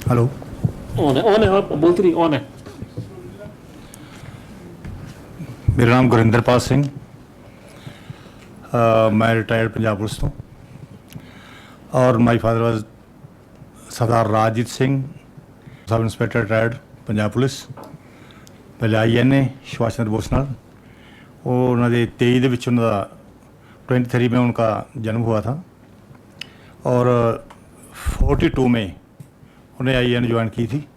Hello. On है आप बोलती नहीं, ऑन है। मेरा नाम गुरिंदरपाल सिंह, मैं रिटायर्ड पंजाब पुलिस हूँ और my father was Sardar Rajjit Singh, sub inspector retired Punjab police. पहले INA सुभाष चंद्र बोस नाल ਉਹ ਉਹਨਾਂ ਦੇ 23 ਦੇ ਵਿੱਚ ਉਹਨਾਂ ਦਾ 23 में उनका जन्म हुआ था और 42 में उन्हें INA ज्वाइन की थी।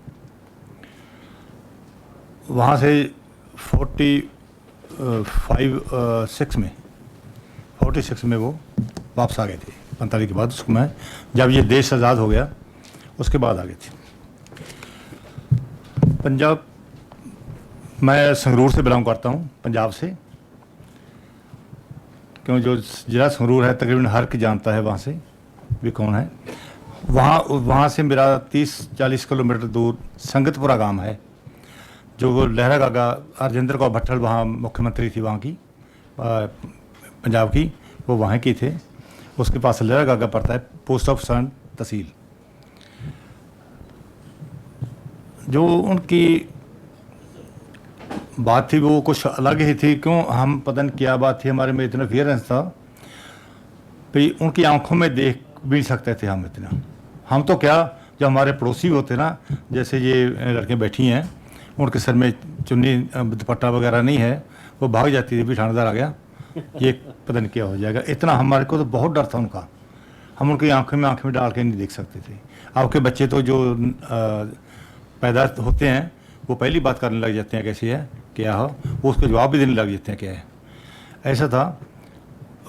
वहाँ से 46 में वो वापस आ गए थे 45 के बाद। उसको मैं जब ये देश आज़ाद हो गया उसके बाद आ गए थे पंजाब। मैं संगरूर से बिलोंग करता हूँ, पंजाब से, क्यों जो ज़िला संगरूर है तकरीबन हर कोई जानता है वहाँ से भी कौन है। वहाँ से मेरा 30-40 किलोमीटर दूर संगतपुरा गांव है, जो लहरा गागा राजेंद्र कौर भट्टल वहाँ मुख्यमंत्री थी वहाँ की पंजाब की, वो वहाँ की थे। उसके पास लहरा गागा पड़ता है, पोस्ट ऑफ सन तहसील। जो उनकी बात थी वो कुछ अलग ही थी। क्यों, हम पता नहीं क्या बात थी, हमारे में इतना क्लियरेंस था भाई उनकी आंखों में देख भी नहीं सकते थे हम इतना। हम तो क्या, जो हमारे पड़ोसी होते ना, जैसे ये लड़कियाँ बैठी हैं, उनके सर में चुन्नी दुपट्टा वगैरह नहीं है, वो भाग जाती थी भी थानेदार आ गया, ये पता नहीं क्या हो जाएगा। इतना हमारे को तो बहुत डर था उनका। हम उनकी आंखों में डाल के नहीं देख सकते थे। आपके बच्चे तो जो पैदा होते हैं वो पहली बात करने लग जाते हैं कैसी है क्या हो, वो उसको जवाब भी देने लग जाते हैं क्या है। ऐसा था।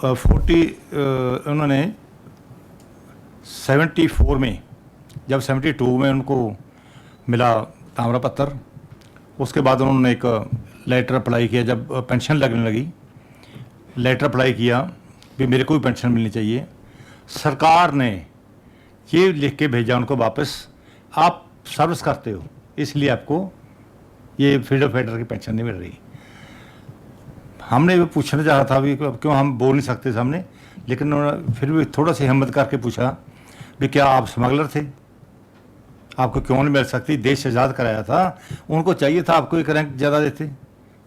उन्होंने 74 में, जब 72 में उनको मिला ताम्र पत्र, उसके बाद उन्होंने एक लेटर अप्लाई किया। जब पेंशन लगने लगी, लेटर अप्लाई किया भी मेरे को भी पेंशन मिलनी चाहिए। सरकार ने ये लिख के भेजा उनको वापस, आप सर्विस करते हो इसलिए आपको ये फ्रीडम फाइटर की पेंशन नहीं मिल रही। हमने भी पूछना चाहा था भी क्यों, हम बोल नहीं सकते सामने, लेकिन उन्होंने फिर भी थोड़ा सी हिम्मत करके पूछा भी क्या आप स्मगलर थे, आपको क्यों नहीं मिल सकती, देश आज़ाद कराया था। उनको चाहिए था आपको एक रैंक ज़्यादा देते,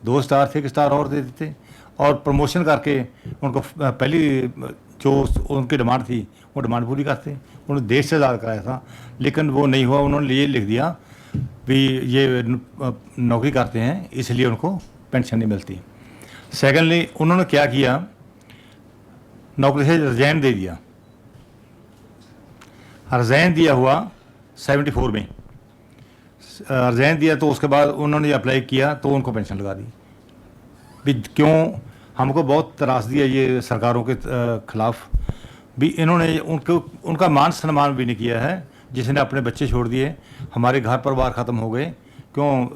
2 स्टार थे, 1 स्टार और दे देते और प्रमोशन करके उनको पहली जो उनकी डिमांड थी वो डिमांड पूरी करते। उन्होंने देश से आज़ाद कराया था, लेकिन वो नहीं हुआ। उन्होंने ये लिख दिया भी ये नौकरी करते हैं इसलिए उनको पेंशन नहीं मिलती। सेकेंडली उन्होंने क्या किया, नौकरी से रिजाइन दे दिया। रिजाइन दिया हुआ 74 में रिजाइन दिया, तो उसके बाद उन्होंने अप्लाई किया तो उनको पेंशन लगा दी। भी क्यों, हमको बहुत त्रासदी है ये सरकारों के खिलाफ भी। इन्होंने उनका मान सम्मान भी नहीं किया है, जिसने अपने बच्चे छोड़ दिए, हमारे घर परिवार ख़त्म हो गए। क्यों,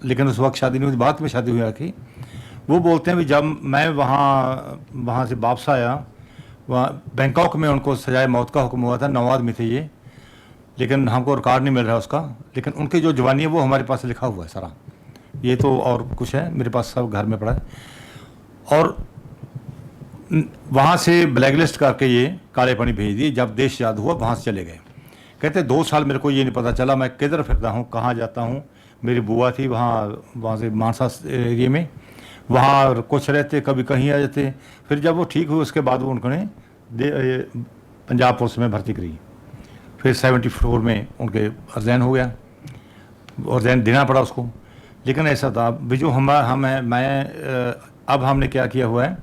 लेकिन उस वक्त शादी नहीं हुई, बाद में शादी हुई आखिर। वो बोलते हैं भी जब मैं वहाँ से वापस आया, वहाँ बैंकॉक में उनको सजाए मौत का हुक्म हुआ था। 9 आदमी थे ये, लेकिन हमको रिकॉर्ड नहीं मिल रहा उसका। लेकिन उनकी जो जवानी है वो हमारे पास लिखा हुआ है सारा। ये तो और कुछ है मेरे पास, सब घर में पड़ा है। और वहाँ से ब्लैकलिस्ट करके ये काले पानी भेज दिए। जब देश आज़ाद हुआ वहाँ से चले गए। कहते 2 साल मेरे को ये नहीं पता चला मैं किधर फिरता हूँ, कहाँ जाता हूँ। मेरी बुआ थी वहाँ से मानसा एरिया में, वहाँ कुछ रहते, कभी कहीं आ जाते। फिर जब वो ठीक हुए उसके बाद वो उन्होंने पंजाब पुलिस में भर्ती करी। फिर 74 में उनके रिजाइन हो गया और रिजाइन देना पड़ा उसको। लेकिन ऐसा था भी जो अब हमने क्या किया हुआ है,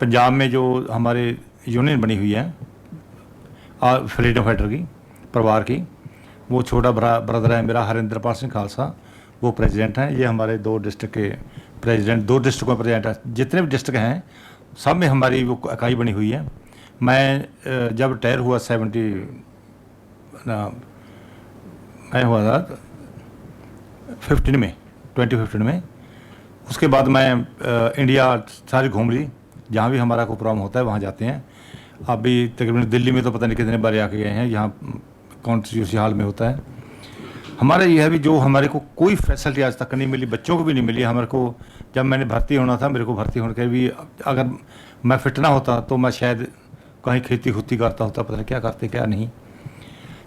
पंजाब में जो हमारे यूनियन बनी हुई है फ्रीडम फाइटर की परिवार की, वो छोटा ब्रदर है मेरा हरिंदरपाल सिंह खालसा, वो प्रेसिडेंट हैं। ये हमारे 2 डिस्ट्रिक्ट के प्रेसिडेंट, 2 डिस्ट्रिक्टों में प्रेसिडेंट है। जितने भी डिस्ट्रिक्ट हैं सब में हमारी वो इकाई बनी हुई है। मैं जब रिटायर हुआ मैं हुआ था 15 में 2015 में, उसके बाद मैं इंडिया सारी घूम ली, जहाँ भी हमारा कोई प्रोग्राम होता है वहाँ जाते हैं। अभी तकरीबन दिल्ली में तो पता नहीं कितने बार आके गए हैं, यहाँ कॉन्स्टिट्यूंसी हॉल में होता है। हमारा ये है भी जो हमारे को कोई फैसिलिटी आज तक नहीं मिली, बच्चों को भी नहीं मिली। हमारे को जब मैंने भर्ती होना था, मेरे को भर्ती होने के भी अगर मैं फिट ना होता तो मैं शायद कहीं खेती खुती करता होता, पता नहीं क्या करते क्या नहीं।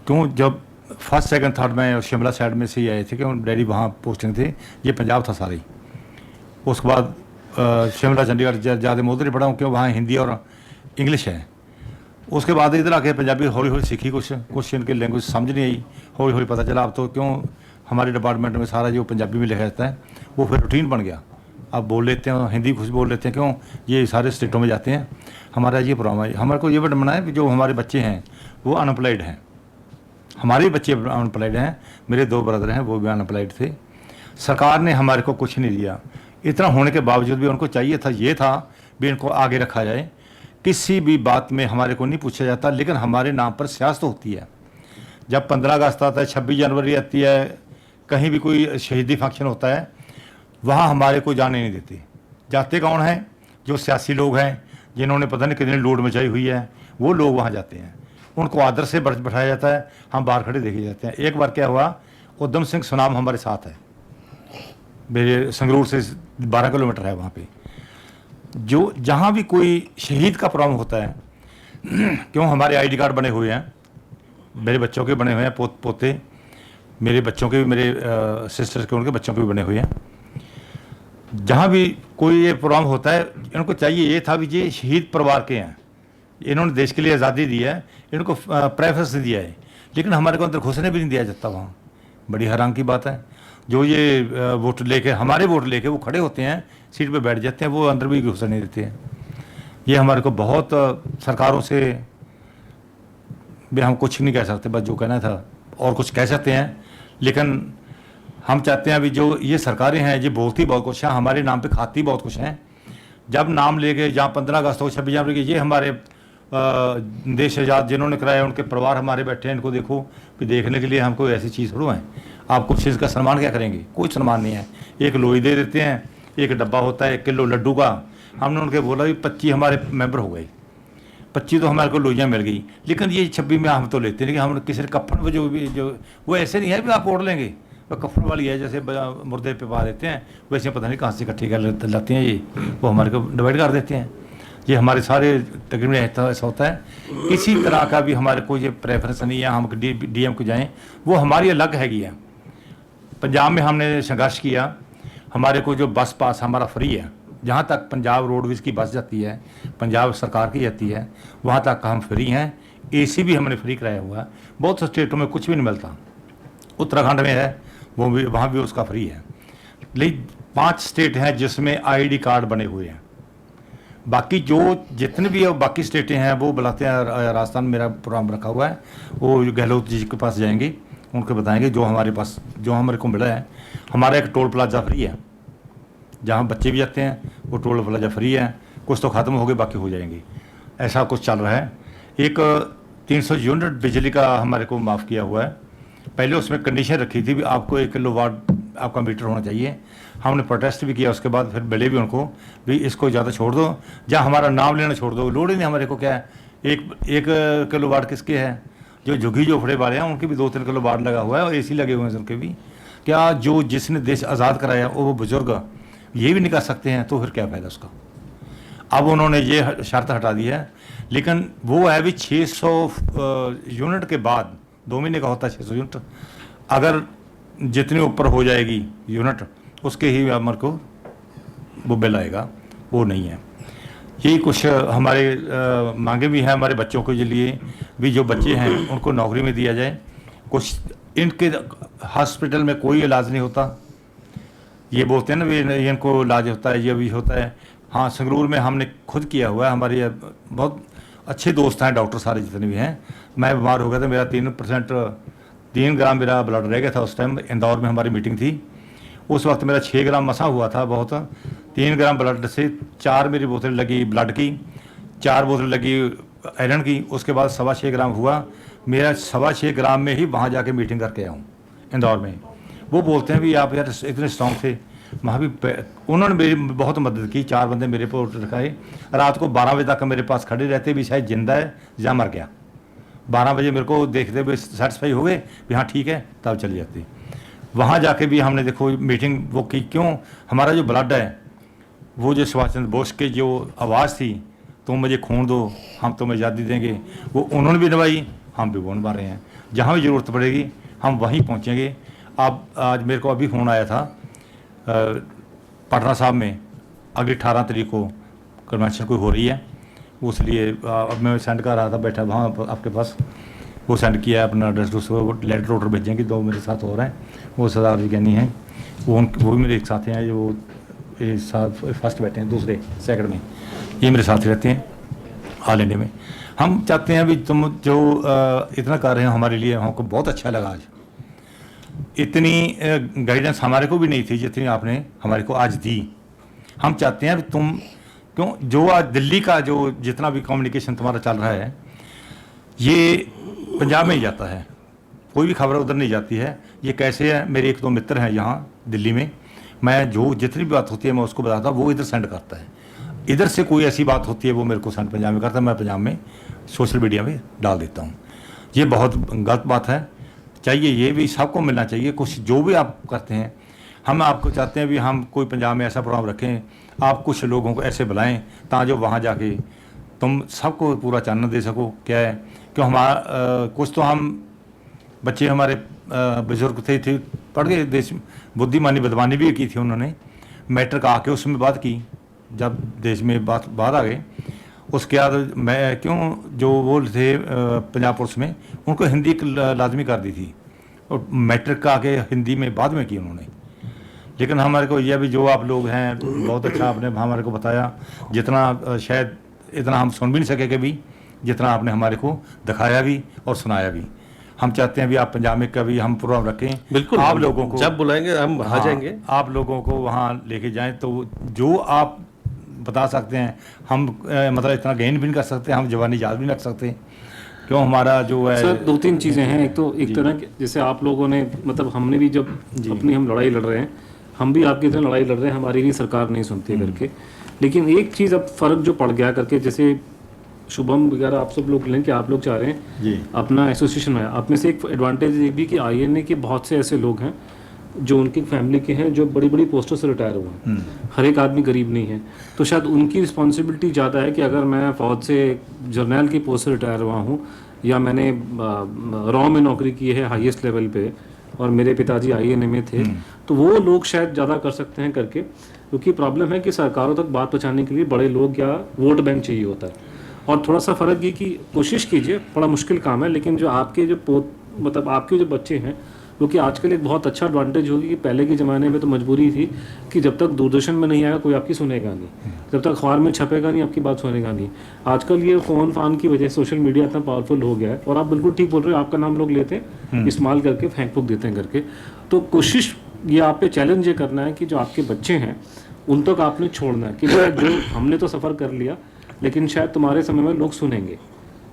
क्यों, जब फर्स्ट सेकंड थर्ड में और शिमला साइड में से ही आए थे कि डैडी वहाँ पोस्टिंग थे, ये पंजाब था सारा ही। उसके बाद शिमला चंडीगढ़ ज़्यादा मैं उधर ही पढ़ा हूँ क्यों वहाँ हिंदी और इंग्लिश है। उसके बाद इधर आके पंजाबी हौली हौली सीखी, कुछ इनकी लैंग्वेज समझ नहीं आई, हौली हौली पता चला अब तो क्यों हमारे डिपार्टमेंट में सारा जो पंजाबी में लिखा जाता है वो फिर रूटीन बन गया। अब बोल लेते हैं हिंदी कुछ बोल लेते हैं, क्यों ये सारे स्टेटों में जाते हैं। हमारा ये प्रॉब्लम है, हमारे को ये बनना है कि जो हमारे बच्चे हैं वो अनएम्प्लॉयड हैं, हमारे बच्चे अनएम्प्लॉयड हैं, मेरे 2 ब्रदर हैं वो भी अनएम्प्लॉयड थे। सरकार ने हमारे को कुछ नहीं दिया, इतना होने के बावजूद भी उनको चाहिए था, ये था भी इनको आगे रखा जाए। किसी भी बात में हमारे को नहीं पूछा जाता, लेकिन हमारे नाम पर सियासत होती है। जब 15 अगस्त आता है, 26 जनवरी आती है, कहीं भी कोई शहीदी फंक्शन होता है, वहाँ हमारे को जाने नहीं देते। जाते कौन हैं? जो सियासी लोग हैं, जिन्होंने पता नहीं कितनी लूट मचाई हुई है, वो लोग वहाँ जाते हैं, उनको आदर से बैठाया जाता है, हम बाहर खड़े देखे जाते हैं। एक बार क्या हुआ, उधम सिंह सुनाम हमारे साथ है, मेरे संगरूर से 12 किलोमीटर है वहाँ पे। जो जहाँ भी कोई शहीद का प्रोग्राम होता है क्यों हमारे आईडी कार्ड बने हुए हैं, मेरे बच्चों के बने हुए हैं, पोते मेरे बच्चों के भी, मेरे सिस्टर्स के उनके बच्चों के भी बने हुए हैं। जहाँ भी कोई ये प्रोग्राम होता है, इनको चाहिए ये था भी ये शहीद परिवार के हैं, इन्होंने देश के लिए आज़ादी दी है, इनको प्रेफरेंस दिया है, लेकिन हमारे को अंदर घुसने भी नहीं दिया जाता वहाँ। बड़ी हैरान की बात है, जो ये वोट लेके, हमारे वोट लेके वो खड़े होते हैं, सीट पे बैठ जाते हैं, वो अंदर भी घुसने नहीं देते हैं। ये हमारे को बहुत सरकारों से भी हम कुछ नहीं कह सकते, बस जो कहना था और कुछ कह सकते हैं, लेकिन हम चाहते हैं अभी जो ये सरकारें हैं ये बोलती बहुत कुछ है, हमारे नाम पे खाती बहुत कुछ हैं। जब नाम लेके जहाँ 15 अगस्त हो, 26 जनवरी की, ये हमारे देश आज़ाद जिन्होंने कराया, उनके परिवार हमारे बैठे हैं, इनको देखो कि देखने के लिए हमको ऐसी चीज़ थोड़ा है। आप कुछ चीज़ का सम्मान क्या करेंगे? कोई सम्मान नहीं है। एक लोई दे देते हैं, एक डब्बा होता है 1 किलो लड्डू का, हमने उनके बोला भी 25 हमारे मेंबर हो गए, 25 तो हमारे को लोइयाँ मिल गई, लेकिन ये 26 में हम तो लेते हैं कि हम किसी कफन में जो भी जो वो ऐसे नहीं है भी आप ओढ़ लेंगे, वो कफन वाली है जैसे मुर्दे पे पा देते हैं, वैसे पता नहीं कहाँ से इकट्ठी कर लाते हैं, ये वो हमारे को डिवाइड कर देते हैं। ये हमारे सारे तकरीबन ऐसा होता है। किसी तरह का भी हमारे को ये प्रेफरेंस नहीं है, हम डीएम को जाएँ, वो हमारी अलग हैगी है। पंजाब में हमने संघर्ष किया, हमारे को जो बस पास हमारा फ्री है, जहाँ तक पंजाब रोडवेज़ की बस जाती है, पंजाब सरकार की जाती है, वहाँ तक हम फ्री हैं। एसी भी हमने फ्री कराया हुआ है। बहुत से स्टेटों में कुछ भी नहीं मिलता, उत्तराखंड में है वो भी, वहाँ भी उसका फ्री है। लेकिन 5 स्टेट हैं जिसमें आईडी कार्ड बने हुए हैं, बाकी जो जितने भी बाकी स्टेटें हैं वो बुलाते हैं। राजस्थान मेरा प्रोग्राम रखा हुआ है, वो गहलोत जी के पास जाएंगे, उनको बताएंगे जो हमारे पास जो हमारे को मिला है। हमारा एक टोल प्लाजा फ्री है, जहाँ बच्चे भी जाते हैं, वो टोल प्लाजा फ्री है। कुछ तो ख़त्म हो गए, बाकी हो जाएंगे, ऐसा कुछ चल रहा है। एक 300 यूनिट बिजली का हमारे को माफ़ किया हुआ है। पहले उसमें कंडीशन रखी थी भी आपको 1 किलोवाट आपका मीटर होना चाहिए। हमने प्रोटेस्ट भी किया, उसके बाद फिर मिले भी उनको भी इसको ज़्यादा छोड़ दो, जहाँ हमारा नाम लेना छोड़ दो, लोड ही नहीं हमारे को। क्या है, एक किलोवाट किसके है? जो झुग्गी झोपड़े वाले हैं उनके भी 2-3 किलोवाट लगा हुआ है, और एसी लगे हुए हैं उनके भी। क्या जो जिसने देश आज़ाद कराया वो बुजुर्ग ये भी नहीं कर सकते हैं, तो फिर क्या फ़ायदा उसका। अब उन्होंने ये शर्त हटा दी है, लेकिन वो है भी 600 यूनिट के बाद 2 महीने का होता है 600 यूनिट, अगर जितने ऊपर हो जाएगी यूनिट उसके ही हमारे को वो बिल आएगा, वो नहीं है। यही कुछ हमारे मांगे भी हैं हमारे बच्चों के लिए भी, जो बच्चे हैं उनको नौकरी में दिया जाए। कुछ इनके हॉस्पिटल में कोई इलाज नहीं होता, ये बोलते हैं ना भी इनको इलाज होता है, ये भी होता है। हाँ, संगरूर में हमने खुद किया हुआ है, हमारे बहुत अच्छे दोस्त हैं डॉक्टर सारे जितने भी हैं। मैं बीमार हो गया था, मेरा 3 ग्राम मेरा ब्लड रह गया था उस टाइम। इंदौर में हमारी मीटिंग थी, उस वक्त मेरा 6 ग्राम मसा हुआ था बहुत। 3 ग्राम ब्लड से 4 मेरी बोतल लगी ब्लड की, 4 बोतल लगी आयरन की, उसके बाद 6.25 ग्राम हुआ मेरा। 6.25 ग्राम में ही वहाँ जाके मीटिंग करके आऊँ इंदौर में। वो बोलते हैं भी आप यार इतने स्ट्रॉन्ग थे, वहाँ भी उन्होंने मेरी बहुत मदद की। 4 बंदे मेरे पर रखाए, रात को 12 बजे तक मेरे पास खड़े रहते भी, शायद जिंदा है या मर गया। 12 बजे मेरे को देखते हुए सेटिस्फाई हो गए भी हाँ ठीक है, तब चली जाती। वहाँ जाके भी हमने देखो मीटिंग वो की, क्यों हमारा जो ब्लड है, वो जो सुभाष चंद्र बोस की जो आवाज़ थी, तुम मुझे खून दो हम तुम्हें आज़ादी देंगे, वो उन्होंने भी निभाई, हम भी वोट मार रहे हैं। जहाँ भी ज़रूरत पड़ेगी हम वहीं पहुँचेंगे। अब आज मेरे को अभी फ़ोन आया था पटना साहब में अगली 18 तारीख को कन्वेंशन कोई हो रही है, उस लिए अब मैं सेंड कर रहा था बैठा वहाँ आपके पास, वो सेंड किया है अपना एड्रेस, वो लेटर ऑर्डर भेजेंगे। 2 मेरे साथ हो रहे हैं, वो सरदार जी कहनी है, वो भी मेरे एक साथ हैं, जो साथ फर्स्ट बैठे हैं, दूसरे सेकंड में, ये मेरे साथ रहते हैं ऑल इंडिया में। हम चाहते हैं भी तुम जो इतना कर रहे हो हमारे लिए, हमको बहुत अच्छा लगा। आज इतनी गाइडेंस हमारे को भी नहीं थी जितनी आपने हमारे को आज दी। हम चाहते हैं भी तुम क्यों जो आज दिल्ली का जो जितना भी कम्युनिकेशन तुम्हारा चल रहा है ये पंजाब में ही जाता है, कोई भी खबर उधर नहीं जाती है। ये कैसे है, मेरे 1-2 मित्र हैं यहाँ दिल्ली में, मैं जो जितनी भी बात होती है मैं उसको बताता हूँ, वो इधर सेंड करता है। इधर से कोई ऐसी बात होती है वो मेरे को सेंड पंजाब में करता है, मैं पंजाब में सोशल मीडिया में डाल देता हूँ। ये बहुत गलत बात है, चाहिए ये भी सबको मिलना चाहिए। कुछ जो भी आप करते हैं, हम आपको चाहते हैं भी हम कोई पंजाब में ऐसा प्रोग्राम रखें, आप कुछ लोगों को ऐसे बुलाएं ताकि वहाँ जाके तुम सबको पूरा चानना दे सको। क्या है क्यों हमारा कुछ तो हम बच्चे हमारे बुजुर्ग थे पढ़ गए, देश बुद्धिमानी बदमानी भी की थी उन्होंने, मैट्रिक आके उसमें बात की, जब देश में बात आ गई उसके बाद मैं क्यों जो वो थे पंजाब पुलिस में उनको हिंदी लाजमी कर दी थी, और मैट्रिक का आके हिंदी में बाद में की उन्होंने। लेकिन हमारे को यह भी जो आप लोग हैं बहुत अच्छा आपने हमारे को बताया, जितना शायद इतना हम सुन भी नहीं सके कभी, जितना आपने हमारे को दिखाया भी और सुनाया भी। हम चाहते हैं भी आप पंजाब में कभी हम प्रोग्राम रखें, बिल्कुल आप लोगों को जब बुलाएंगे हम आ जाएंगे, आप लोगों को वहाँ लेके जाएं तो जो आप बता सकते हैं हम मतलब इतना गेन भी नहीं कर सकते, हम जवानी याद भी नहीं रख सकते, क्यों हमारा जो है सर 2-3 चीज़ें हैं। एक तो एक तरह के जैसे आप लोगों ने मतलब हमने भी जब अपनी हम लड़ाई लड़ रहे हैं, हम भी आपकी तरह लड़ाई लड़ रहे हैं, हमारी भी सरकार नहीं सुनती है करके। लेकिन एक चीज़ अब फ़र्क जो पड़ गया करके, जैसे शुभम वगैरह आप सब लोग लें कि आप लोग चाह रहे हैं जी अपना एसोसिएशन है, आप में से एक एडवांटेज ये भी कि आईएनए के बहुत से ऐसे लोग हैं जो उनकी फैमिली के हैं जो बड़ी बड़ी पोस्टों से रिटायर हुए हैं, हर एक आदमी गरीब नहीं है, तो शायद उनकी रिस्पॉन्सिबिलिटी ज़्यादा है कि अगर मैं फौज से जर्नल की पोस्ट से रिटायर हुआ हूँ या मैंने रॉ में नौकरी की है हाईएस्ट लेवल पे और मेरे पिताजी आईएनए में थे, तो वो लोग शायद ज़्यादा कर सकते हैं करके। क्योंकि प्रॉब्लम है कि सरकारों तक बात पहुँचाने के लिए बड़े लोग या वोट बैंक चाहिए होता है। और थोड़ा सा फ़र्क ये कि कोशिश कीजिए, बड़ा मुश्किल काम है, लेकिन जो आपके जो मतलब आपके जो बच्चे हैं, क्योंकि आजकल एक बहुत अच्छा एडवांटेज होगी कि पहले के ज़माने में तो मजबूरी थी कि जब तक दूरदर्शन में नहीं आएगा कोई आपकी सुनेगा नहीं, जब तक अखबार में छपेगा नहीं आपकी बात सुनेगा नहीं। आजकल ये फ़ोन फान की वजह से सोशल मीडिया इतना पावरफुल हो गया है, और आप बिल्कुल ठीक बोल रहे हो, आपका नाम लोग लेते हैं इस्तेमाल करके फेंक फूक देते हैं करके। तो कोशिश ये आप पे चैलेंज ये करना है कि जो आपके बच्चे हैं उन तक आपने छोड़ना है कि जो हमने तो सफ़र कर लिया, लेकिन शायद तुम्हारे समय में लोग सुनेंगे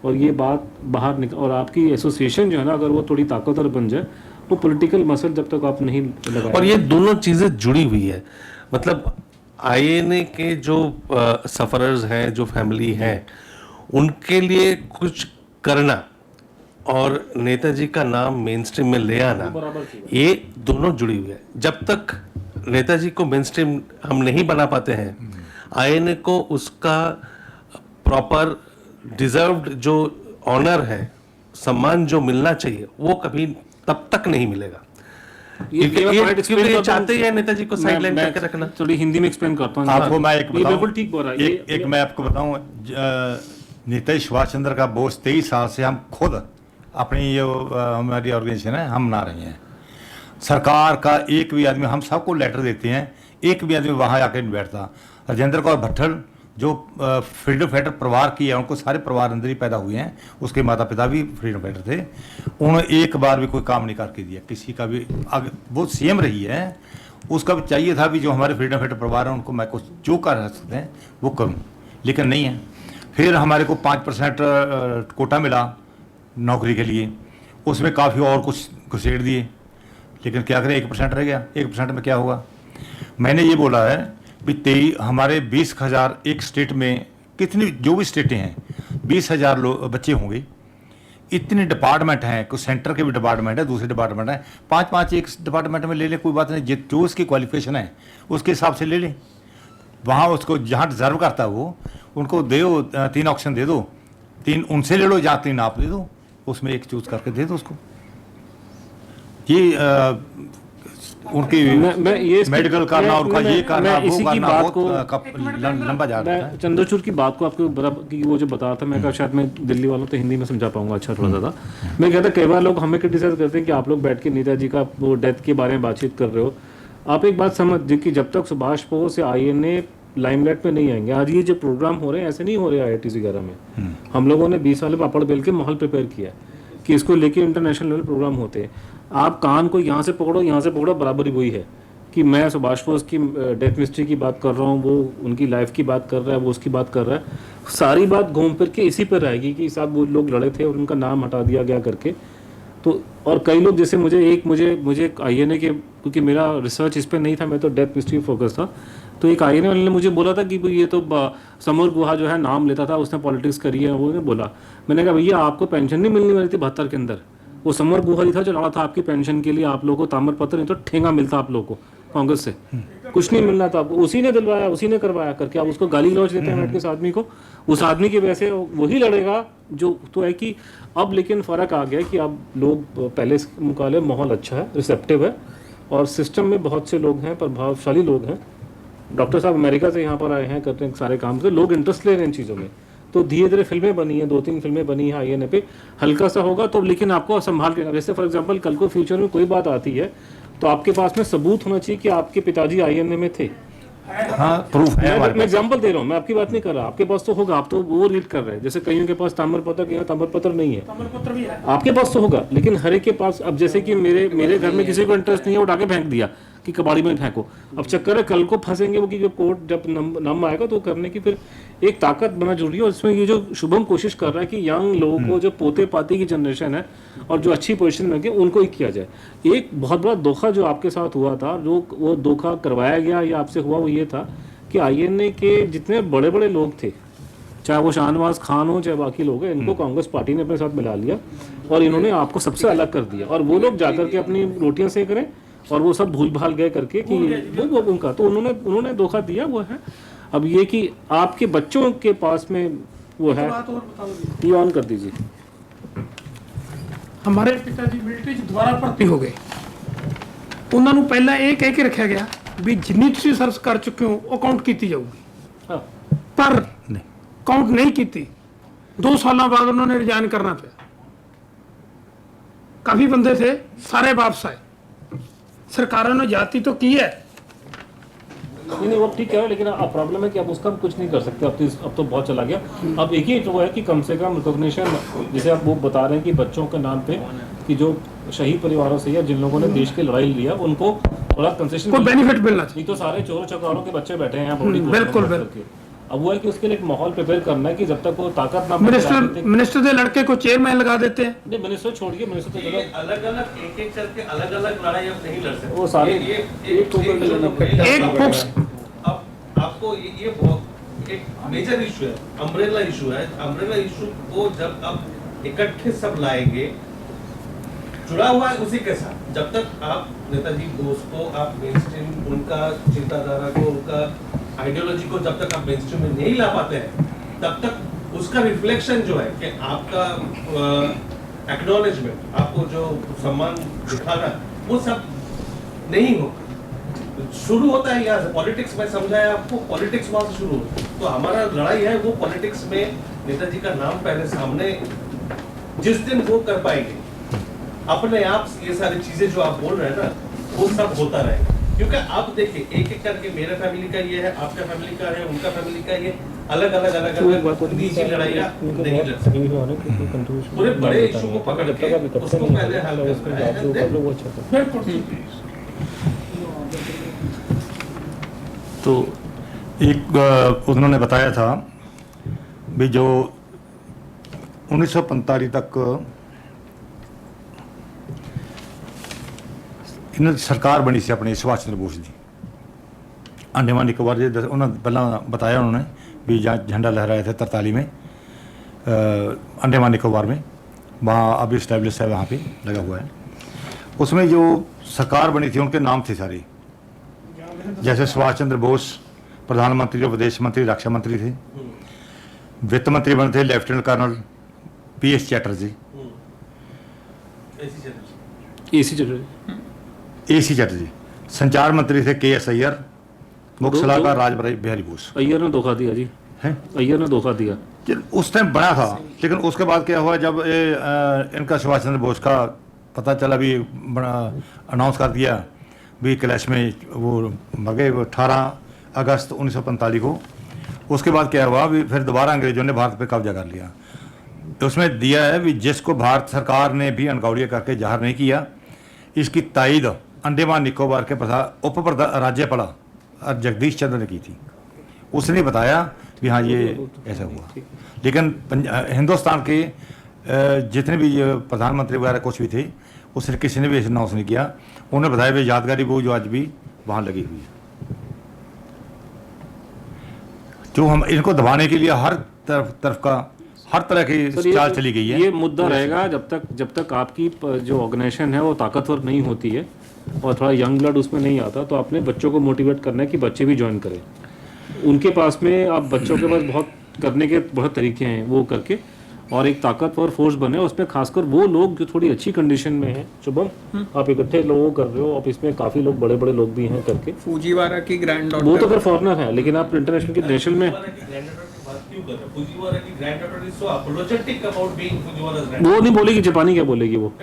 और ये बात बाहर निकल, और आपकी एसोसिएशन जो है ना अगर वो थोड़ी ताकतवर बन जाए, वो पॉलिटिकल मसल जब तक आप नहीं लगाए। और ये दोनों चीजें जुड़ी हुई है, मतलब आईएनए के जो सफरर्स हैं, जो फैमिली है, उनके लिए कुछ करना और नेताजी का नाम मेन स्ट्रीम में ले आना, ये दोनों जुड़ी हुई है। जब तक नेताजी को मेन स्ट्रीम हम नहीं बना पाते हैं, आईएनए को उसका प्रॉपर डिजर्व्ड जो ऑनर है, सम्मान जो मिलना चाहिए, वो कभी तब तक नहीं मिलेगा। क्योंकि ये चाहते हैं नेताजी को साइडलाइन करके रखना। थोड़ी हिंदी में एक्सप्लेन करता हूँ आपको मैं एक ये बताऊं, बिल्कुल ठीक बोल रहा है। एक मैं आपको बताऊं, नेताजी सुभाष चंद्र का बोझ 23 साल से हम खुद अपनी जो हमारी ऑर्गेनाइजेशन है हम बना रहे हैं। सरकार का एक भी आदमी, हम सबको लेटर देते हैं, एक भी आदमी वहाँ आकर नहीं बैठता। राजेंद्र कौर भट्टल जो फ्रीडम फाइटर परिवार की है, उनको सारे परिवार अंदर ही पैदा हुए हैं, उसके माता पिता भी फ्रीडम फाइटर थे, उन्होंने एक बार भी कोई काम नहीं करके दिया किसी का भी। वो सीएम रही है, उसका भी चाहिए था भी जो हमारे फ्रीडम फाइटर परिवार हैं उनको मैं कुछ जो कर सकते हैं वो करूँ, लेकिन नहीं है। फिर हमारे को 5% कोटा मिला नौकरी के लिए, उसमें काफ़ी और कुछ घुसेड़ दिए, लेकिन क्या करें 1% रह गया। 1% में क्या होगा? मैंने ये बोला है भी हमारे 20,000 एक स्टेट में कितनी जो भी स्टेटें हैं 20,000 बच्चे होंगे, इतने डिपार्टमेंट हैं, कुछ सेंटर के भी डिपार्टमेंट है, दूसरे डिपार्टमेंट है, 5-5 एक डिपार्टमेंट में ले लें, कोई बात नहीं, जो उसकी क्वालिफिकेशन है उसके हिसाब से ले लें। वहाँ उसको जहाँ डिजर्व करता है वो उनको दो 3 ऑप्शन दे दो, 3 उनसे ले लो, जहाँ 3 आप दे दो, उसमें एक चूज करके दे दो उसको। ये उनकी मैं ये मेडिकल करना, उनका ये करना, मैं वो इसी की करना बात बहुत को लंबा जा रहा मैं है। चंद्रचूड़ की बात को आपको बराबर की वो जो बता रहा था, मैं कहा शायद मैं दिल्ली वालों तो हिंदी में समझा पाऊंगा अच्छा थोड़ा ज़्यादा। मैं कहता कई बार लोग हमें क्रिटिसाइज करते हैं कि आप लोग बैठ के नेताजी का वो डेथ के बारे में बातचीत कर रहे हो। आप एक बात समझ कि जब तक सुभाष बोस या INA लाइमलाइट में नहीं आएंगे, आज ये जो प्रोग्राम हो रहे हैं ऐसे नहीं हो रहे IITs वगैरह में। हम लोगों ने 20 साल पापड़ बेल के माहौल प्रिपेयर किया है कि इसको लेके इंटरनेशनल लेवल प्रोग्राम होते हैं। आप कान को यहाँ से पकड़ो बराबर ही वही है कि मैं सुभाष बोस की डेथ मिस्ट्री की बात कर रहा हूँ, वो उनकी लाइफ की बात कर रहा है, वो उसकी बात कर रहा है। सारी बात घूम फिर के इसी पर रहेगी कि साहब वो लोग लड़े थे और उनका नाम हटा दिया गया करके। तो और कई लोग जैसे मुझे INA के, क्योंकि मेरा रिसर्च इस पर नहीं था, मैं तो डेथ मिस्ट्री फोकस था, तो एक INA वाले ने मुझे बोला था कि ये तो समर गुहा जो है नाम लेता था, उसने पॉलिटिक्स करी है। वो ने बोला, मैंने कहा भैया आपको पेंशन नहीं मिलने वाली थी 72 के अंदर, वो समर गुहा ही था जो लड़ा था आपकी पेंशन के लिए। आप लोगों को ताम्रपत्र नहीं तो ठेंगा मिलता आप लोगों को कांग्रेस से, कुछ नहीं मिलना था आपको। उसी ने दिलवाया, उसी ने करवाया करके आप उसको गाली गलौज देते हैं बैठ के उस आदमी को। उस आदमी की वजह से वही लड़ेगा जो तो है कि अब लेकिन फ़र्क आ गया कि अब लोग पहले के मुकाबले माहौल अच्छा है, रिसेप्टिव है, और सिस्टम में बहुत से लोग हैं, प्रभावशाली लोग हैं। डॉक्टर साहब अमेरिका से यहाँ पर आए हैं, करते हैं सारे काम से, लोग इंटरेस्ट ले रहे हैं इन चीज़ों में। तो धीरे धीरे फिल्में बनी हैं, 2-3 फिल्में बनी हैं INA पे, हल्का सा होगा तो, लेकिन आपको संभाल के, जैसे फॉर एग्जांपल कल को फ्यूचर में कोई बात आती है तो आपके पास में सबूत होना चाहिए कि आपके पिताजी INA में थे। हाँ, प्रूफ है हमारे मैं एग्जांपल दे रहा हूँ, मैं आपकी बात नहीं कर रहा, आपके पास तो होगा, आप तो वो रीड कर रहे हैं। जैसे कईयों के पास ताम्रपत्र, यहाँ ताम्रपत्र नहीं है, आपके पास तो होगा, लेकिन हर एक के पास। अब जैसे कि मेरे घर में किसी को इंटरेस्ट नहीं है, उठा के फेंक दिया कि कबाड़ी में फेंको। अब चक्कर है कल को फंसेंगे वो कि जब कोर्ट जब नाम आएगा तो करने की फिर एक ताकत बना जरूरी है। और इसमें ये जो शुभम कोशिश कर रहा है कि यंग लोगों को, जो पोते पाती की जनरेशन है और जो अच्छी पोजीशन में, उनको ही किया जाए। एक बहुत बड़ा धोखा जो आपके साथ हुआ था, जो वो धोखा करवाया गया या आपसे हुआ, वो ये था कि INA के जितने बड़े बड़े लोग थे, चाहे वो शाहनवाज खान हो चाहे बाकी लोग हैं, इनको कांग्रेस पार्टी ने अपने साथ मिला लिया और इन्होंने आपको सबसे अलग कर दिया। और वो लोग जाकर के अपनी रोटियां सेक रहे और वो सब भूल भाल गए करके कि वो उनका, तो उन्होंने धोखा दिया वो है। अब ये कि आपके बच्चों के पास में वो है, ये ऑन कर दीजिए। हमारे पिताजी मिलिट्री दोबारा भर्ती हो गए, उन्होंने पहला ये कह के रखा गया भी जिन्नी तुसीं सर्विस कर चुके हो वो काउंट की जाऊगी, हाँ। पर काउंट नहीं की। 2 साल बाद उन्होंने रिजाइन करना पिया। काफी बंदे थे, सारे वापस आए। सरकारों ने जाति तो की है, नहीं वो ठीक है, लेकिन अब प्रॉब्लम है कि अब उसका कुछ नहीं कर सकते। अब तो बहुत चला गया। अब एक ही तो है कि कम से कम रिकॉग्निशन, जैसे आप वो बता रहे हैं कि बच्चों के नाम पे, कि जो शहीद परिवारों से या जिन लोगों ने देश की लड़ाई लिया, उनको थोड़ा कंसेशन, कोई बेनिफिट मिलना चाहिए। नहीं तो सारे चोरों चकारों के बच्चे बैठे हैं यहाँ बिल्कुल। अब वो है कि उसके लिए एक माहौल प्रिपेयर करना है कि जब तक वो ताकत ना, मिनिस्टर के लड़के को चेयरमैन लगा देते हैं। नहीं, मिनिस्टर छोड़िए, मिनिस्टर तो चलो अलग-अलग एक-एक चल के अलग-अलग लड़ाई अब नहीं लड़ सकते। वो सारे एक फोक्स, अब आपको ये बहुत एक मेजर इशू है, अम्ब्रेला इशू है। अम्ब्रेला इशू को जब आप इकट्ठे सब लाएंगे, जुड़ा हुआ है उसी के साथ। जब तक आप नेताजी बोस को आप मेनस्ट्रीम, उनका चिंताधारा को, उनका आइडियोलॉजी को जब तक आप मेनस्ट्रीम में नहीं ला पाते हैं, तब तक उसका रिफ्लेक्शन जो है कि आपका एक्नॉलेजमेंट, आपको जो सम्मान दिखाना, वो सब नहीं होगा। शुरू होता है यहाँ से, पॉलिटिक्स में समझाया आपको, पॉलिटिक्स वहां से शुरू होता है। तो हमारा लड़ाई है वो पॉलिटिक्स में नेताजी का नाम पहले सामने, जिस दिन वो कर पाएंगे अपने आप, ये सारी चीजें जो आप बोल रहे हैं ना, वो सब होता रहेगा। क्योंकि आप देखिए एक एक करके, मेरा फैमिली का ये है, आपका फैमिली का है, उनका फैमिली का ये, अलग अलग निजी लड़ाइयाँ नहीं लड़ सकते। पूरे बड़े इशू को पकड़ के उसको पहले हल करना है। तो एक उन्होंने बताया था भी जो 1945 तक इन्होंने सरकार बनी सी अपनी सुभाष चंद्र बोस की अंडमान निकोबार जी, उन्होंने पहला बताया उन्होंने भी जहाँ झंडा लहराए थे 43 में अंडमान निकोबार में, वहाँ अभी इस्टेब्लिश है, वहाँ पे लगा हुआ है। उसमें जो सरकार बनी थी उनके नाम थे सारे, जैसे सुभाष चंद्र बोस प्रधानमंत्री, जो विदेश मंत्री, रक्षा मंत्री थे। वित्त मंत्री बने थे lieutenant colonel PS Chatterjee, AC Chatterjee AC Chatterjee, संचार मंत्री थे KS अय्यर, मुख्य सलाहकार राज बिहारी बोस अय्यर ने धोखा दिया जी, हैं। अय्यर ने धोखा दिया। उस टाइम बना था, लेकिन उसके बाद क्या हुआ, जब इनका सुभाष चंद्र बोस का पता चला, भी बड़ा अनाउंस कर दिया भी कैलाश में वो मर गए 18 अगस्त 1945 को। उसके बाद क्या हुआ, भी फिर दोबारा अंग्रेजों ने भारत पे कब्जा कर लिया। उसमें दिया है भी जिसको भारत सरकार ने भी अनकौड़िया करके जाहिर नहीं किया, इसकी तायद अंडमान निकोबार के उप राज्यपाल जगदीश चंद्र ने की थी। उसने बताया कि हाँ ये ऐसा हुआ, लेकिन हिंदुस्तान के जितने भी प्रधानमंत्री वगैरह कुछ भी थे, उसने किसी ने भी ऐसे अनाउंस नहीं किया। उन्होंने बताया भी यादगारी वो जो आज भी वहाँ लगी हुई है, जो हम इनको दबाने के लिए हर तरफ का हर तरह की चाल चली गई है। ये मुद्दा रहेगा जब तक आपकी जो ऑर्गेनाइजेशन है वो ताकतवर नहीं होती है और थोड़ा यंग ब्लड उसमें नहीं आता, तो आपने बच्चों को मोटिवेट करना है कि बच्चे भी ज्वाइन करें। उनके पास में आप बच्चों के पास बहुत करने के बहुत तरीके हैं, वो करके और एक ताकतवर फोर्स बने। उसमें खासकर वो लोग जो थोड़ी अच्छी कंडीशन में हैं। शुभम, आप इकट्ठे लोगों कर रहे हो, आप इसमें काफ़ी लोग बड़े बड़े लोग भी हैं करके। फूजीवारा की ग्रैंड डॉटर, वो तो फिर फॉरनर है, लेकिन आप इंटरनेशनल की नेशनल में वो नहीं बोलेगी, जापानी क्या बोलेगी वो।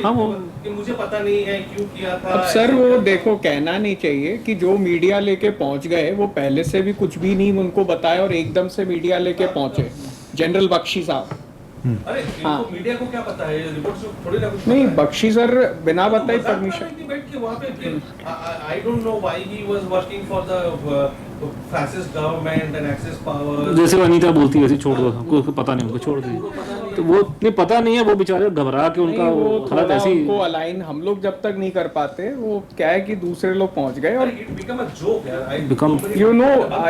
हाँ, वो मुझे पता नहीं है क्यों किया था। अब सर वो देखो, कहना नहीं चाहिए कि जो मीडिया लेके पहुंच गए वो पहले से भी कुछ भी नहीं उनको बताया और एकदम से मीडिया लेके पहुंचे। जनरल बख्शी साहब, अरे इनको मीडिया को क्या पता है, रिपोर्ट्स थोड़ी ना कुछ नहीं पता है। बख्शी सर बिना बताए permission. I don't know why he was working for the fascist government and access power. जैसे वो अनीता बोलती है वैसे छोड़ दो, हमको पता नहीं, उनको छोड़ दीजिए। तो वो नहीं पता नहीं है, वो बेचारे घबरा के उनका नहीं, वो हालत थोड़ा ऐसी। उनको अलाइन हम लोग जब तक नहीं कर पाते, वो क्या है कि दूसरे लोग पहुंच गए। और It become a joke, यार.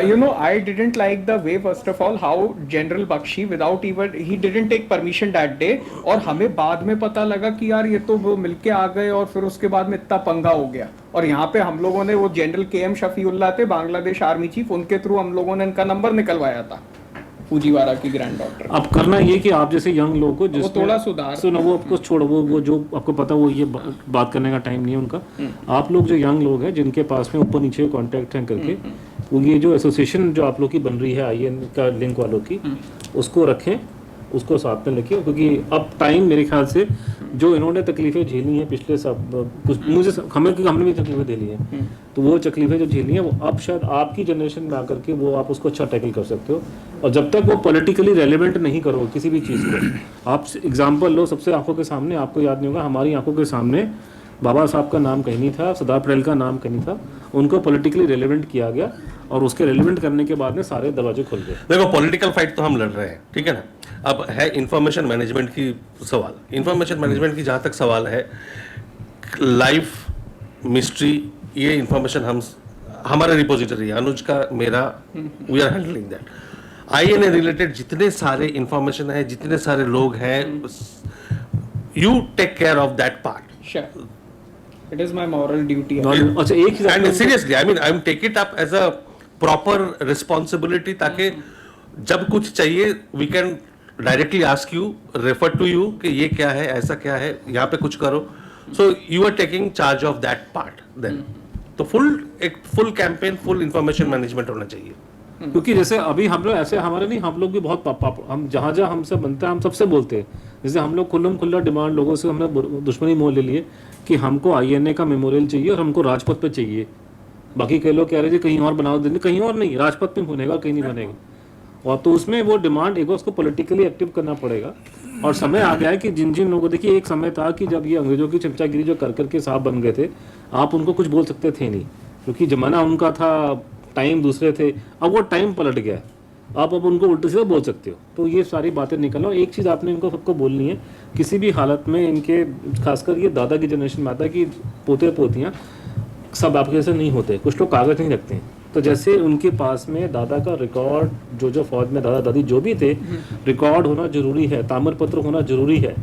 you know I didn't like the way first of all how General Bakshi without even he didn't take permission that day, और हमें बाद में पता लगा कि यार ये तो वो मिलके आ गए और फिर उसके बाद में इतना पंगा हो गया। और यहाँ पे हम लोगों ने वो जनरल KM शफीउल्लाह थे बांग्लादेश आर्मी चीफ, उनके थ्रू हम लोगों ने इनका नंबर निकलवाया था, फूजीवारा की ग्रैंड डॉटर। अब करना ये कि आप जैसे यंग लोगों को वो थोड़ा सुधार सुनो, वो आपको छोड़ो, वो जो आपको पता वो ये बात करने का टाइम नहीं है उनका। आप लोग जो यंग लोग हैं जिनके पास में ऊपर नीचे कॉन्टैक्ट हैं करके, वो ये जो एसोसिएशन जो आप लोग की बन रही है IN का लिंक वालों की, उसको रखें, उसको साथ में रखिए। क्योंकि अब टाइम मेरे ख्याल से जो इन्होंने तकलीफें झेली हैं पिछले सब कुछ, मुझे हमने भी तकलीफें झेली हैं, तो वो तकलीफें जो झेली हैं वो अब शायद आपकी जनरेशन में आकर के वो आप उसको अच्छा टैकल कर सकते हो। और जब तक वो पॉलिटिकली रेलेवेंट नहीं करो किसी भी चीज़ को, आप एग्जाम्पल लो सबसे आंखों के सामने, आपको याद नहीं होगा, हमारी आंखों के सामने बाबा साहब का नाम कहीं नहीं था, सरदार पटेल का नाम कहीं नहीं था, उनको पॉलिटिकली रेलेवेंट किया गया और उसके रेलेवेंट करने के बाद में सारे दरवाजे खुल गए। देखो पॉलिटिकल फाइट तो हम लड़ रहे हैं, ठीक है ना। अब है इंफॉर्मेशन मैनेजमेंट की सवाल। इंफॉर्मेशन मैनेजमेंट की जहाँ तक सवाल है, लाइफ मिस्ट्री, ये इंफॉर्मेशन हमारा रिपोजिटरी है, अनुज का मेरा, we are handling that. INA related जितने सारे इंफॉर्मेशन है, जितने सारे लोग हैं, you take care of that part. It is my moral duty. अच्छा, एक चीज़ एंड आपने- seriously I mean I am take it up as a proper responsibility, ताकि जब कुछ चाहिए we can directly ask you, refer to you कि ये क्या है, ऐसा क्या है, यहाँ पे कुछ करो। So you are taking charge of that part then. तो एक full campaign, full information management होना चाहिए। क्योंकि जैसे अभी हम लोग ऐसे, हमारे नहीं, हम लोग भी बहुत हम जहाँ जहाँ हमसे बनता है हम सबसे बोलते हैं। जैसे हम लोग खुल्ला डिमांड लोगों से हमने दुश्मनी मोल ले लिए कि हमको INA का मेमोरियल चाहिए और हमको राजपथ पे चाहिए। बाकी कई लोग कह रहे थे कहीं और बनाओ, देंगे, कहीं और नहीं, राजपथ पे बनेगा, कहीं नहीं बनेगा। और तो उसमें वो डिमांड एक उसको पॉलिटिकली एक्टिव करना पड़ेगा। और समय आ गया है कि जिन जिन लोगों, देखिए एक समय था कि जब ये अंग्रेजों की चमचागिरी जो कर करके साहब बन गए थे, आप उनको कुछ बोल सकते थे नहीं, क्योंकि जमाना उनका था, टाइम दूसरे थे। अब वो टाइम पलट गया, आप अब उनको उल्टे सीधे बोल सकते हो। तो ये सारी बातें निकलो। एक चीज़ आपने इनको सबको बोलनी है, किसी भी हालत में इनके, खासकर ये दादा की जनरेशन में आता है कि पोते पोतियाँ सब आपके जैसे नहीं होते, कुछ लोग कागज नहीं रखते हैं। तो जैसे उनके पास में दादा का रिकॉर्ड, जो फौज में दादा दादी जो भी थे, रिकॉर्ड होना जरूरी है, ताम्रपत्र होना जरूरी है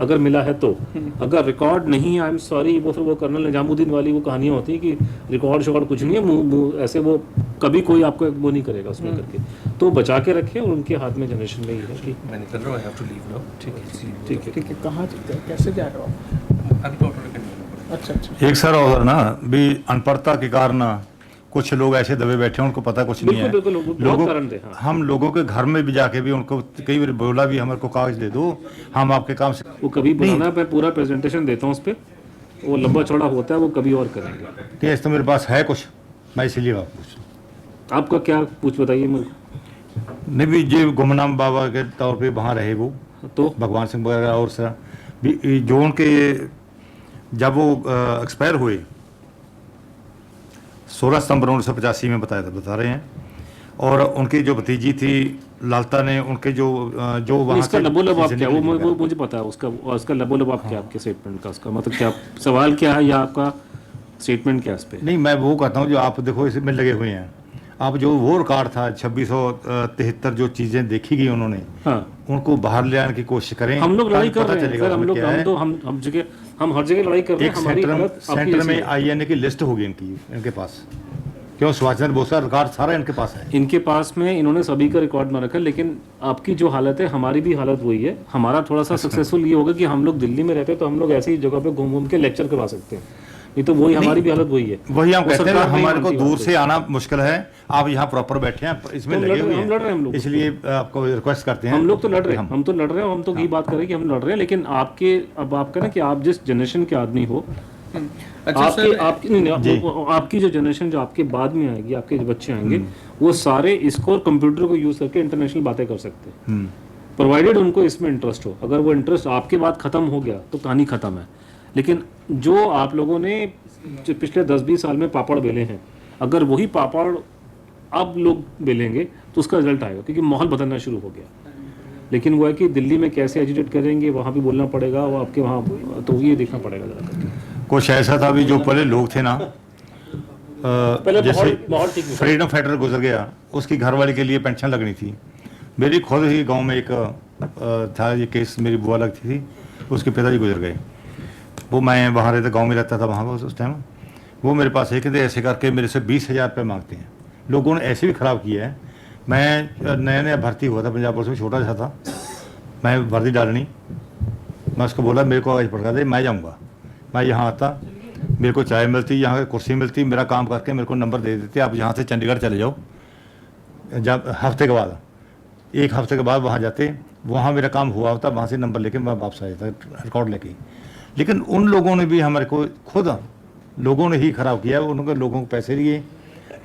अगर मिला है तो। अगर रिकॉर्ड नहीं है, आई एम सॉरी, वो फिर वो कर्नल निजामुद्दीन वाली वो कहानियाँ होती है कि रिकॉर्ड शिकॉर्ड कुछ नहीं है, ऐसे वो कभी कोई आपको वो नहीं करेगा उसमें करके, तो बचा के रखें और उनके हाथ में जनरेशन में ही है कि मैं निकल रहा हूँ, I have to leave now. ठीक है। ठीक है, कहाँ कैसे जा रहे हो आप? अभी डॉक्टर के निकलना पड़ेगा। अच्छा। एक सर और ना भी अनपढ़ता के कारण ना कुछ लोग ऐसे दबे बैठे हैं, उनको पता कुछ नहीं है। बिल्कुल, बहुत कारण थे, हाँ। हम लोगों के घर में भी जाके भी उनको कई बार बोला भी हमारे को कागज दे दो, हम आपके काम से वो कभी बुलाना, मैं पूरा प्रेजेंटेशन देता हूँ उस पर, वो लंबा चौड़ा होता है, वो कभी और करेंगे। केस तो मेरे पास है कुछ, मैं इसीलिए बात पूछ। आपका क्या पूछ बताइए मुझे। नहीं भी जो गुमनाम बाबा के तौर पे वहाँ रहे वो तो भगवान सिंह वगैरह और सर भी जो उनके जब वो एक्सपायर हुए 16 सितंबर 1985 में बता रहे हैं, और उनकी जो भतीजी थी लालता ने उनके जो वहाँ इसका के लबोलब आप क्या, वो वगैरह। मुझे पता है उसका लबोलब आप क्या, आपके स्टेटमेंट का, उसका मतलब क्या सवाल क्या है या आपका स्टेटमेंट क्या है इस पे? नहीं, मैं वो कहता हूँ जो आप देखो इसमें लगे हुए हैं, आप जो वो रिकॉर्ड था 2673 जो चीज़ें देखी गई उन्होंने, हाँ, उनको बाहर ले आने की कोशिश करें। हम लोग लड़ाई कर पता रहे हैं चलेगा सर, हम उसमें लोग क्या है। हम हर जगह लड़ाई कर रहे हैं। एक हमारी हालत आपकी सेंटर जैसी में है। आईएनए की लिस्ट होगी इनके पास, क्यों सुभाष चंद्र बोस का रिकॉर्ड सारा इनके पास है। इनके पास में इन्होंने सभी का रिकॉर्ड में रखा है, लेकिन आपकी जो हालत है हमारी भी हालत वही है। हमारा थोड़ा सा सक्सेसफुल ये होगा कि हम लोग दिल्ली में रहते हैं तो हम लोग ऐसी जगह पे घूम घूम के लेक्चर करवा सकते हैं, नहीं तो वही हमारी भी हालत वही है। वही हम वो कहते हैं सरकार नहीं हमारे को मानती दूर बात से आना मुश्किल है, आप यहाँ प्रॉपर बैठे हैं इसमें तो लगे हुए हम लड़ रहे हैं हम हैं, लोग। इसलिए आपको रिक्वेस्ट करते हैं। हम लोग तो लड़ रहे हैं, हम तो लड़ रहे हैं, हम तो यही बात कर रहे हैं कि हम लड़ रहे हैं, लेकिन आपके अब आपका ना कि आप जिस जनरेशन के आदमी हो, आपकी जो जनरेशन जो आपके बाद में आएगी, आपके जो बच्चे आएंगे, वो सारे इसको और कंप्यूटर को यूज करके इंटरनेशनल बातें कर सकते हैं, प्रोवाइडेड उनको इसमें इंटरेस्ट हो। अगर वो इंटरेस्ट आपके बाद खत्म हो गया तो कहानी खत्म है। लेकिन जो आप लोगों ने जो पिछले 10-20 साल में पापड़ बेले हैं, अगर वही पापड़ अब लोग बेलेंगे तो उसका रिजल्ट आएगा, क्योंकि माहौल बदलना शुरू हो गया। लेकिन वो है कि दिल्ली में कैसे एजुकेट करेंगे, वहाँ भी बोलना पड़ेगा, वो आपके वहाँ तो ये देखना पड़ेगा जरा करके। कुछ ऐसा था भी जो पहले लोग थे ना, पहले जैसे बहुत ठीक था। फ्रीडम फाइटर गुजर गया, उसकी घरवाली के लिए पेंशन लगनी थी। मेरी खुद ही गांव में एक था ये केस, मेरी बुआ लगती थी, उसके पिताजी गुजर गए। वो मैं वहाँ रहता, गांव में रहता था वहाँ उस टाइम। वो मेरे पास है कि ऐसे करके मेरे से 20,000 रुपये मांगते हैं। लोगों ने ऐसे भी ख़राब किया है। मैं नया नया भर्ती हुआ था पंजाब पुलिस में, छोटा सा था, मैं वर्दी डालनी, मैं उसको बोला मेरे को आज पकड़ा दे, मैं जाऊँगा। मैं यहाँ आता, मेरे को चाय मिलती, यहाँ कुर्सी मिलती, मेरा काम करके मेरे को नंबर दे देते, आप यहाँ से चंडीगढ़ चले जाओ। जब हफ्ते के बाद, एक हफ्ते के बाद वहाँ जाते, वहाँ मेरा काम हुआ होता, वहाँ से नंबर लेके मैं वापस आ जाता रिकॉर्ड लेके। लेकिन उन लोगों ने भी हमारे को खुद लोगों ने ही ख़राब किया। उन्होंने लोगों को पैसे दिए,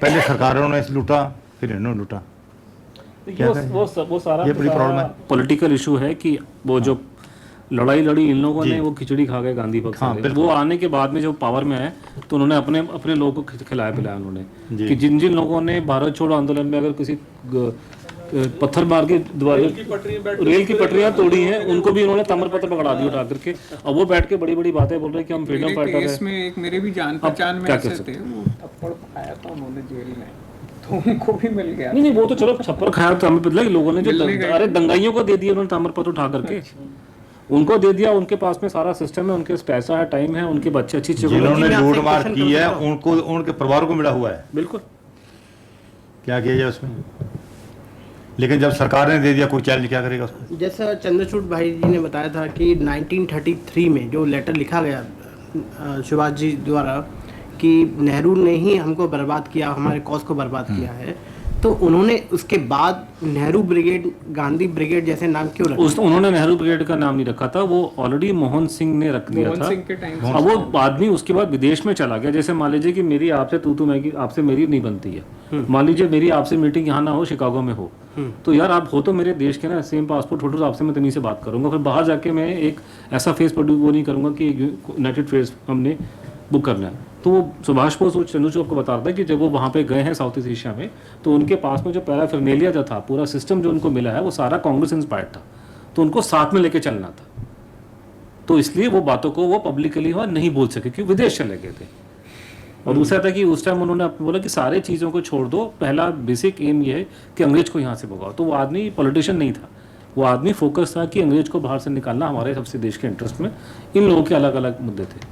पहले सरकारों ने लूटा, फिर इन्होंने लूटा। वो सारा ये बड़ी प्रॉब्लम है। पॉलिटिकल इशू है कि वो जो लड़ाई लड़ी इन लोगों ने, वो खिचड़ी खा गए गांधी भक्त हाँ, वाले। वो आने के बाद में जब पावर में आए तो उन्होंने अपने लोगों को खिलाया पिलाया उन्होंने, कि जिन जिन लोगों ने भारत छोड़ो आंदोलन में अगर किसी पत्थर मार के द्वारा रेल की पटरियां तोड़ी हैं, उनको भी उन्होंने ताम्रपत्र पकड़ा दिया उठा करके। अब वो बैठ के बड़ी बड़ी बातें बोल रहे हैं कि हम फ्रीडम फाइटर हैं। केस में एक मेरे भी जान पहचान में क्या ऐसे कह सकते थे, वो थप्पड़ खाया था उन्होंने जेल में, तो उनको भी मिल गया। नहीं, वो तो चलो छप्पर खाया, तो हमें पता है कि लोगों ने जो मिलने गए। अरे दंगाइयों को दे दिया उन्होंने ताम्रपत्र उठा करके, उनको दे दिया। उनके पास में सारा सिस्टम है, उनके पास पैसा है, टाइम है, उनके बच्चे अच्छी चीज़। जिन्होंने लूट मार की है उनको, उनके परिवार को मिला हुआ है। बिल्कुल, क्या किया जाए उसमें? लेकिन जब सरकार ने दे दिया, कोई चैलेंज क्या करेगा उसको? जैसा चंद्रचूड़ भाई जी ने बताया था कि 1933 में जो लेटर लिखा गया सुभाष जी द्वारा कि नेहरू ने ही हमको बर्बाद किया, हमारे कॉज को बर्बाद किया है, तो उन्होंने उसके बाद नेहरू ब्रिगेड, गांधी ब्रिगेड जैसे नाम क्यों रखे? उन्होंने नेहरू ब्रिगेड का नाम नहीं रखा था, वो ऑलरेडी मोहन सिंह ने रख दिया मोहन था। सिंह के टाइम अब वो आदमी उसके बाद विदेश में चला गया। जैसे मान लीजिए कि मेरी आपसे तू मैं आपसे मेरी नहीं बनती है, मान लीजिए मेरी आपसे मीटिंग यहाँ ना हो, शिकागो में हो, तो यार आप हो तो मेरे देश के ना, सेम पासपोर्ट होल्डर, आपसे मैं तमीज से बात करूंगा। फिर बाहर जाके मैं एक ऐसा फेस वो नहीं करूंगा कि यूनाइटेड फेस हमने बुक करना है। तो वो सुभाष बोस, वो चंद्रचूड़ को बता रहा था कि जब वो वहाँ पे गए हैं साउथ ईस्ट एशिया में, तो उनके पास में जो पैराफर्नेलिया जो था, पूरा सिस्टम जो उनको मिला है, वो सारा कांग्रेस इंस्पायर्ड था, तो उनको साथ में लेके चलना था। तो इसलिए वो बातों को वो पब्लिकली वहाँ नहीं बोल सके क्योंकि विदेश चले गए थे। और दूसरा था कि उस टाइम उन्होंने बोला कि सारे चीज़ों को छोड़ दो, पहला बेसिक एम ये है कि अंग्रेज को यहाँ से भगाओ। तो वो आदमी पॉलिटिशियन नहीं था, वो आदमी फोकस था कि अंग्रेज को बाहर से निकालना हमारे सबसे देश के इंटरेस्ट में। इन लोगों के अलग अलग मुद्दे थे,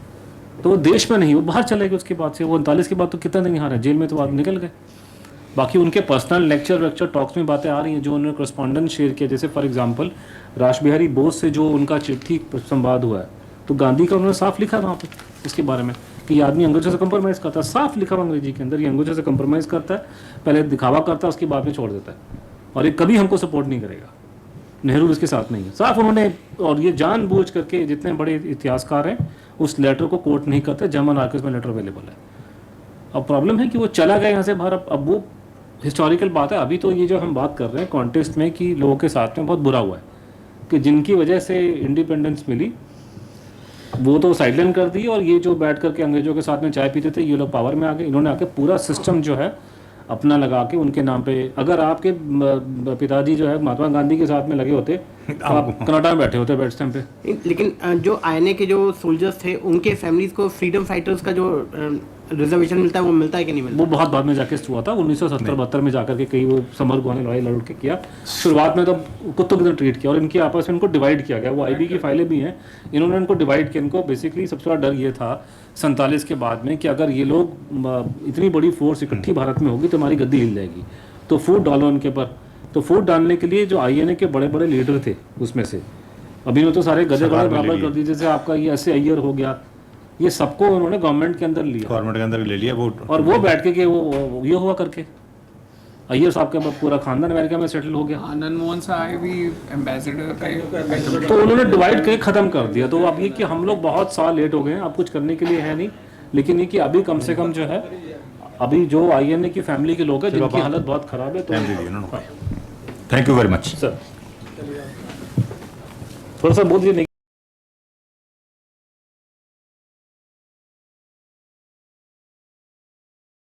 तो वो देश में नहीं, वो बाहर चले गए। उसके बाद से वो 39 के बाद तो कितना दिन यहाँ रहे, जेल में तो आदमी निकल गए। बाकी उनके पर्सनल लेक्चर टॉक्स में बातें आ रही हैं जो उन्होंने करस्पॉन्डेंस शेयर किया, जैसे फॉर एग्जांपल रास बिहारी बोस से जो उनका चिट्ठी संवाद हुआ है, तो गांधी का उन्होंने साफ लिखा वहाँ पे इसके बारे में कि ये आदमी अंग्रेजों से कंप्रोमाइज़ करता है, साफ लिखा हुआ अंग्रेजी के अंदर, ये अंग्रेजों से कंप्रोमाइज़ करता है, पहले दिखावा करता है, उसके बाद में छोड़ देता है, और ये कभी हमको सपोर्ट नहीं करेगा। नेहरू इसके साथ नहीं है, साफ उन्होंने, और ये जानबूझ करके जितने बड़े इतिहासकार हैं उस लेटर को कोट नहीं करते, जर्मन आर्काइव्स में लेटर अवेलेबल है। अब प्रॉब्लम है कि वो चला गया यहाँ से बाहर, अब वो हिस्टोरिकल बात है। अभी तो ये जो हम बात कर रहे हैं कॉन्टेस्ट में कि लोगों के साथ में बहुत बुरा हुआ है कि जिनकी वजह से इंडिपेंडेंस मिली वो तो साइडलाइन कर दी, और ये जो बैठ करके अंग्रेजों के साथ में चाय पीते थे ये लोग पावर में आ गए। इन्होंने आके पूरा सिस्टम जो है अपना लगा के उनके नाम पे, अगर आपके पिताजी जो है महात्मा गांधी के साथ में लगे होते तो आप कनाडा में बैठे होते बैठ टाइम पे। लेकिन जो आईएनए के जो सोल्जर्स थे उनके फैमिलीज को फ्रीडम फाइटर्स का जो रिजर्वेशन मिलता है वो मिलता है कि नहीं मिलता? वो बहुत बाद में जाके हुआ था, 1970-72 में जाकर के कई वो समर गो ने लड़ाई लड़ के किया। शुरुआत में तो कुत्तों की तरह ट्रीट किया और इनके आपस में इनको डिवाइड किया गया। वो आईबी की फाइलें भी हैं, इन्होंने इनको डिवाइड किया। इनको बेसिकली सबसे बड़ा डर ये था 47 के बाद में कि अगर ये लोग इतनी बड़ी फोर्स इकट्ठी भारत में होगी तो हमारी गद्दी हिल जाएगी, तो फूट डालो उनके ऊपर। तो फूट डालने के लिए जो आईएनए के बड़े बड़े लीडर थे उसमें से अभी में तो सारे गधे बड़े बराबर कर दिए, जैसे आपका ये ऐसे अय्यर हो गया, ये सबको उन्होंने गवर्नमेंट के अंदर लिया, गवर्नमेंट के अंदर ले लिया वो, और वो बैठ के वो ये हुआ करके अय्यर साहब का पूरा खानदान अमेरिका में सेटल हो गया। मनमोहन साहब भी एम्बेसडर का तो उन्होंने डिवाइड करके खत्म कर दिया। तो अब ये कि हम लोग बहुत साल लेट हो गए हैं, अब कुछ करने के लिए है नहीं, लेकिन ये कि अभी कम से कम जो है अभी जो आईएनए की फैमिली के लोग हैं जिनकी हालत बहुत खराब है, तो thank you very much sir थोड़ा सा बोल दीजिए।